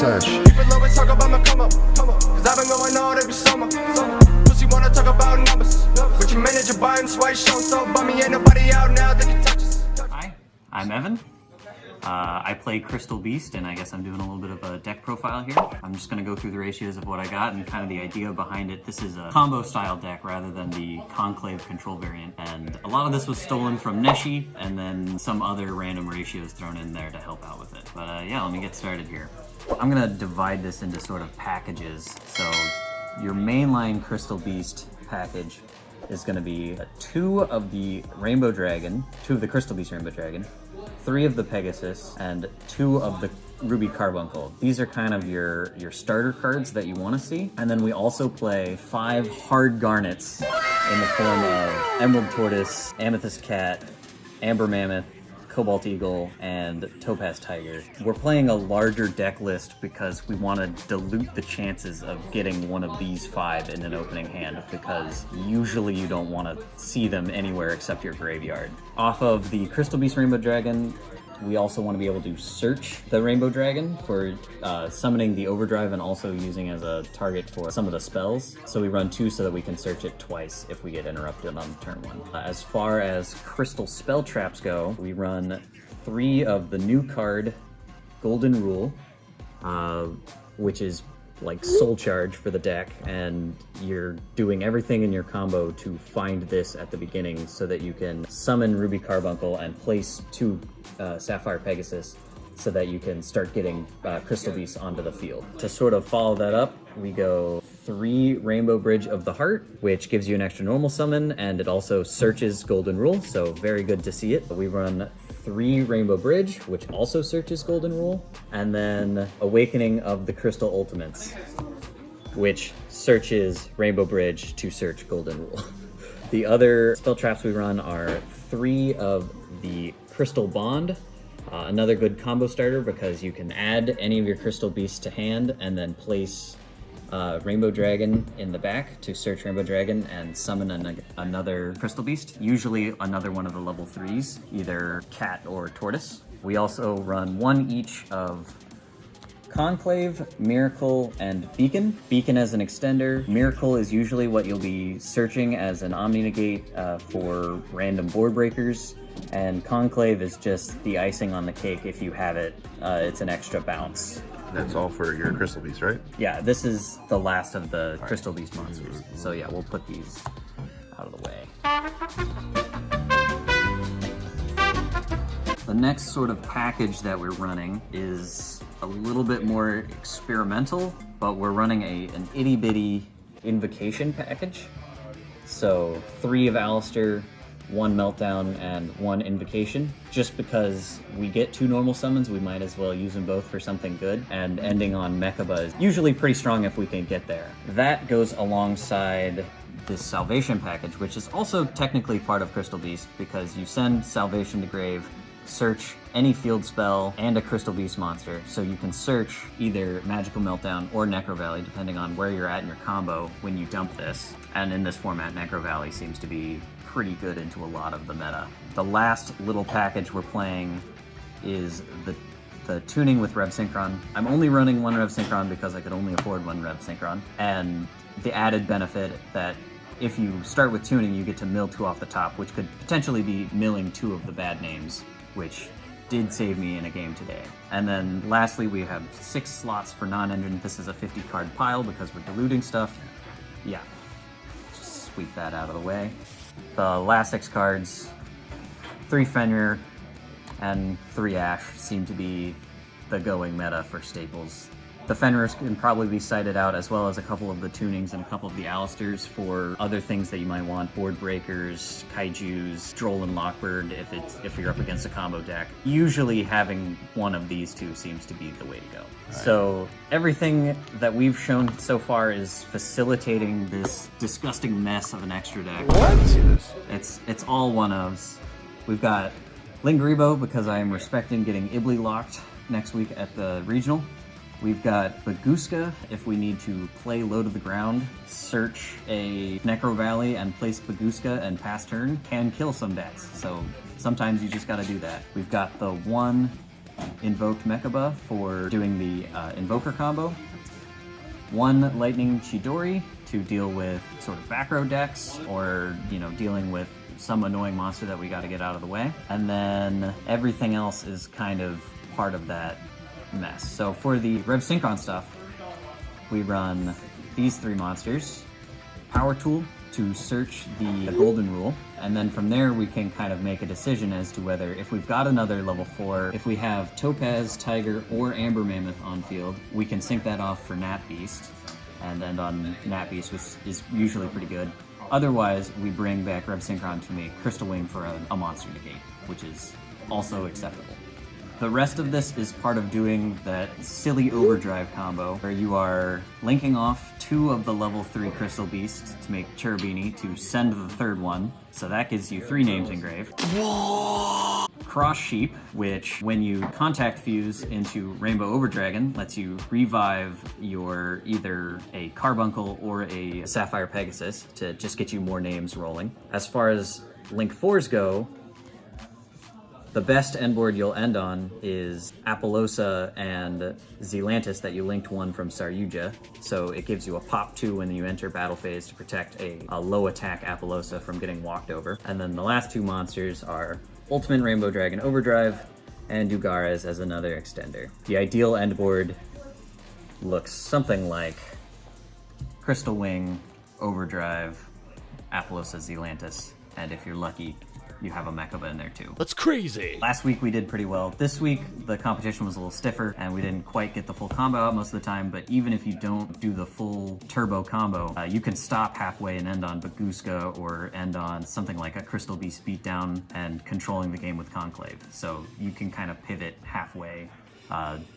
touch. People always talk about my come up, cause I've been going all every summer. Pussy wanna talk about numbers, but your manager buying swipe show, so by me ain't nobody out now that can touch us. Hi, I'm Evan. I play Crystal Beast, and I guess I'm doing a little bit of a deck profile here. I'm just gonna go through the ratios of what I got and kind of the idea behind it. This is a combo style deck rather than the Conclave control variant, and a lot of this was stolen from Neshi, and then some other random ratios thrown in there to help out with it. But yeah, let me get started here. I'm gonna divide this into sort of packages. So your mainline Crystal Beast package is gonna be 2 of the Rainbow Dragon, 2 of the Crystal Beast Rainbow Dragon, 3 of the Pegasus, and 2 of the Ruby Carbuncle. These are kind of your starter cards that you want to see. And then we also play 5 hard garnets in the form of Emerald Tortoise, Amethyst Cat, Amber Mammoth, Cobalt Eagle, and Topaz Tiger. We're playing a larger deck list because we want to dilute the chances of getting one of these 5 in an opening hand, because usually you don't want to see them anywhere except your graveyard. Off of the Crystal Beast Rainbow Dragon, we also want to be able to search the Rainbow Dragon for summoning the Overdrive and also using as a target for some of the spells. So we run 2 so that we can search it twice if we get interrupted on turn 1. As far as Crystal Spell Traps go, we run 3 of the new card, Golden Rule, which is like soul charge for the deck, and you're doing everything in your combo to find this at the beginning so that you can summon Ruby Carbuncle and place 2 Sapphire Pegasus so that you can start getting Crystal Beasts onto the field. To sort of follow that up, we go 3 Rainbow Bridge of the Heart, which gives you an extra normal summon, and it also searches Golden Rule, so very good to see it. We run 3 Rainbow Bridge, which also searches Golden Rule, and then Awakening of the Crystal Ultimates, which searches Rainbow Bridge to search Golden Rule. The other spell traps we run are 3 of the Crystal Bond, another good combo starter because you can add any of your Crystal Beasts to hand and then place Rainbow Dragon in the back to search Rainbow Dragon and summon another Crystal Beast, usually another one of the level 3s, either Cat or Tortoise. We also run 1 each of Conclave, Miracle, and Beacon. Beacon as an extender. Miracle is usually what you'll be searching as an Omni Negate for random board breakers, and Conclave is just the icing on the cake. If you have it, it's an extra bounce. That's all for your Crystal Beast, right? Yeah, this is the last of the Crystal Beast monsters. So yeah, we'll put these out of the way. The next sort of package that we're running is a little bit more experimental, but we're running an itty bitty invocation package. So 3 of Alistair, 1 Meltdown, and 1 Invocation. Just because we get 2 normal summons, we might as well use them both for something good, and ending on Mechaba is usually pretty strong if we can get there. That goes alongside this Salvation package, which is also technically part of Crystal Beast, because you send Salvation to grave, search any field spell and a Crystal Beast monster, so you can search either Magical Meltdown or Necro Valley, depending on where you're at in your combo when you dump this. And in this format, Necro Valley seems to be pretty good into a lot of the meta. The last little package we're playing is the tuning with Rev Synchron. I'm only running 1 Rev Synchron because I could only afford 1 Rev Synchron, and the added benefit that if you start with tuning, you get to mill 2 off the top, which could potentially be milling 2 of the bad names, which did save me in a game today. And then lastly, we have 6 slots for non-engine. This is a 50 card pile because we're diluting stuff. Yeah, just sweep that out of the way. The last 6 cards, 3 Fenrir and 3 Ash seem to be the going meta for staples. The Fenrirs can probably be cited out, as well as a couple of the tunings and a couple of the Alistairs for other things that you might want. Board breakers, kaijus, Droll and Lockbird if you're up against a combo deck. Usually having one of these 2 seems to be the way to go. Right. So everything that we've shown so far is facilitating this disgusting mess of an extra deck. What? It's all one-ofs. We've got Lingaribo because I am respecting getting Ibly locked next week at the regional. We've got Baguska if we need to play low to the ground, search a Necro Valley and place Baguska and pass turn, can kill some decks. So sometimes you just gotta do that. We've got the 1 Invoked Mechaba for doing the Invoker combo. 1 Lightning Chidori to deal with sort of back row decks, or, you know, dealing with some annoying monster that we got to get out of the way. And then everything else is kind of part of that mess. So for the Rev Synchron stuff, we run these 3 monsters. Power Tool to search the Golden Rule, and then from there we can kind of make a decision as to whether, if we've got another level 4, if we have Topaz, Tiger, or Amber Mammoth on field, we can sync that off for Nat Beast, and end on Nat Beast, which is usually pretty good. Otherwise, we bring back Rev Synchron to make Crystal Wing for a monster negate, which is also acceptable. The rest of this is part of doing that silly overdrive combo, where you are linking off 2 of the level 3 Crystal Beasts to make Cherubini to send the 3rd one, so that gives you 3 names engraved. Cross Sheep, which when you contact fuse into Rainbow Overdragon, lets you revive your either a Carbuncle or a Sapphire Pegasus to just get you more names rolling. As far as Link 4s go, the best end board you'll end on is Apollosa and Zealantis that you linked 1 from Saryuja, so it gives you a pop 2 when you enter battle phase to protect a low attack Apollosa from getting walked over. And then the last 2 monsters are Ultimate Rainbow Dragon Overdrive and Dugares as another extender. The ideal end board looks something like Crystal Wing, Overdrive, Apollosa, Zealantis, and if you're lucky, you have a Mechaba in there too. That's crazy! Last week we did pretty well. This week the competition was a little stiffer and we didn't quite get the full combo out most of the time, but even if you don't do the full turbo combo, you can stop halfway and end on Baguska or end on something like a Crystal Beast beatdown and controlling the game with Conclave. So you can kind of pivot halfway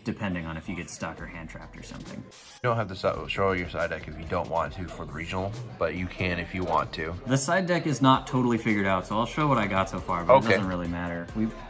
depending on if you get stuck or hand trapped or something. You don't have to show your side deck if you don't want to for the regional, but you can if you want to. The side deck is not totally figured out, so I'll show what I got so far, but It doesn't really matter.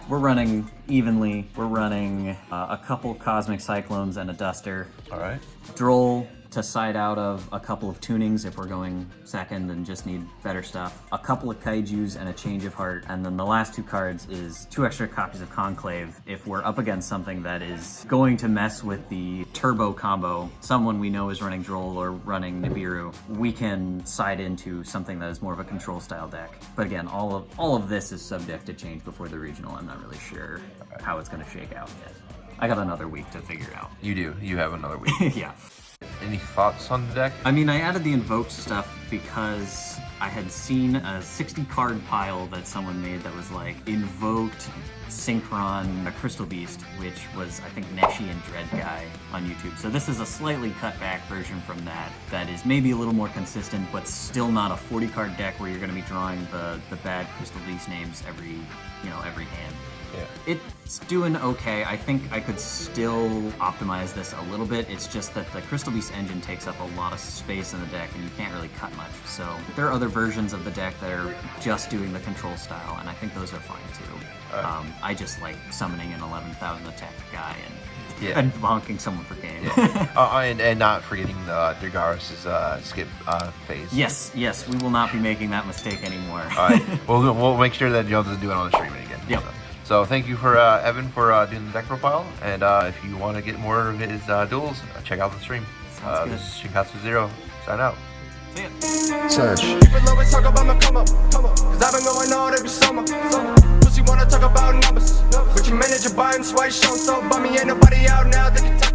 We're running evenly. We're running a couple Cosmic Cyclones and a Duster. All right. Droll to side out of a couple of tunings if we're going second and just need better stuff. A couple of Kaijus and a Change of Heart, and then the last 2 cards is 2 extra copies of Conclave if we're up against something that is going to mess with the turbo combo. Someone we know is running Droll or running Nibiru. We can side into something that is more of a control style deck. But again, all of this is subject to change before the regional. I'm not really sure how it's going to shake out yet. I got another week to figure it out. You do. You have another week. Yeah. Any thoughts on the deck? I mean, I added the Invoked stuff because I had seen a 60 card pile that someone made that was like Invoked, Synchron, a Crystal Beast, which was, I think, Neshi and Dread Guy on YouTube. So this is a slightly cut back version from that is maybe a little more consistent, but still not a 40 card deck where you're going to be drawing the bad Crystal Beast names every hand. Yeah. It's doing okay. I think I could still optimize this a little bit. It's just that the Crystal Beast engine takes up a lot of space in the deck and you can't really cut much. So there are other versions of the deck that are just doing the control style, and I think those are fine too. I just like summoning an 11,000 attack guy and bonking someone for game. And not forgetting Dugares' skip phase. Yes, we will not be making that mistake anymore. All right, we'll make sure that Joe doesn't do it on the stream again. Yep. So thank you for Evan for doing the deck profile, and if you want to get more of his duels, check out the stream. This is ShankatsuXero. Sign out. See ya. Search. People always talk about my come up, cause I've been going all every summer. Pussy wanna talk about numbers, but you manage your buying swipe show, so bummy ain't nobody out now that can talk.